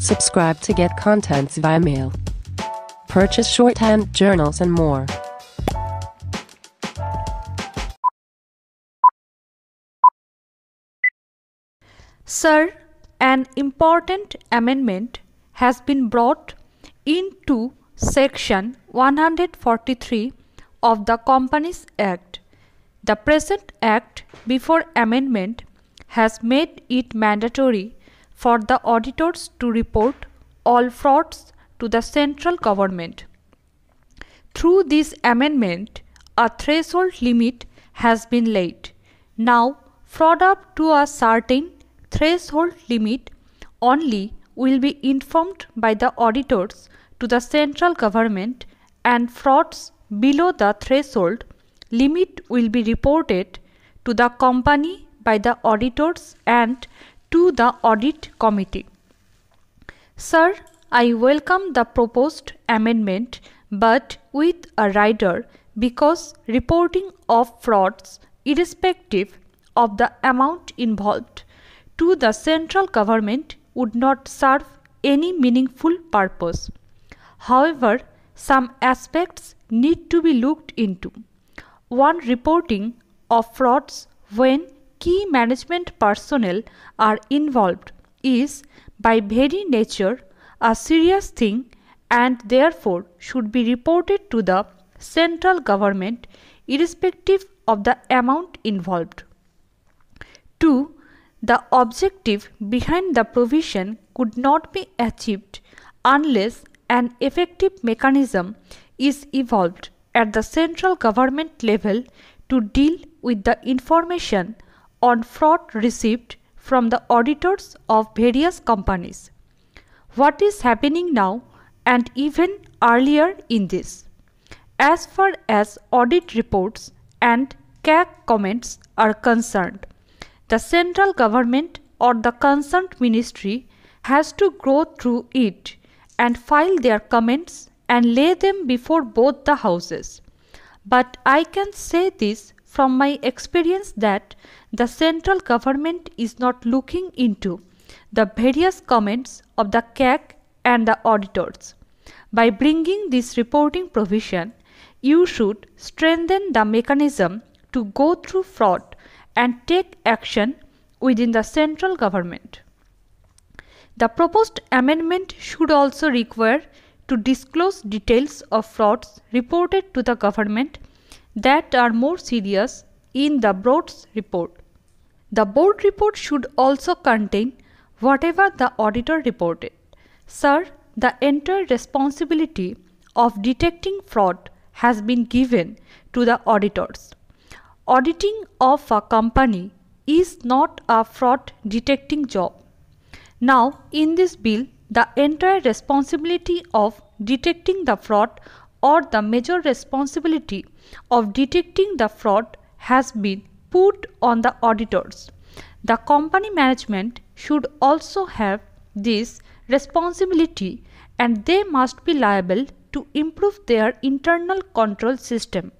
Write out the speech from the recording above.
Subscribe to get contents via mail. Purchase shorthand journals and more. Sir, an important amendment has been brought into Section 143 of the Companies Act. The present Act, before amendment, has made it mandatory for the auditors to report all frauds to the central government. Through this amendment, a threshold limit has been laid. Now, fraud up to a certain threshold limit only will be informed by the auditors to the central government, and frauds below the threshold limit will be reported to the company by the auditors and to the audit committee. Sir, I welcome the proposed amendment, but with a rider, because reporting of frauds, irrespective of the amount involved, to the central government would not serve any meaningful purpose. However, some aspects need to be looked into. One, reporting of frauds when key management personnel are involved is by very nature a serious thing and therefore should be reported to the central government irrespective of the amount involved. 2. The objective behind the provision could not be achieved unless an effective mechanism is evolved at the central government level to deal with the information on fraud received from the auditors of various companies. What is happening now and even earlier in this? As far as audit reports and CAC comments are concerned, the central government or the concerned ministry has to go through it and file their comments and lay them before both the houses. But I can say this from my experience that the central government is not looking into the various comments of the CAC and the auditors. By bringing this reporting provision, you should strengthen the mechanism to go through fraud and take action within the central government. The proposed amendment should also require to disclose details of frauds reported to the government that are more serious in the board's report. The board report should also contain whatever the auditor reported. Sir, the entire responsibility of detecting fraud has been given to the auditors. Auditing of a company is not a fraud detecting job. Now, in this bill, the entire responsibility of detecting the fraud or the major responsibility of detecting the fraud has been put on the auditors. The company management should also have this responsibility and they must be liable to improve their internal control system.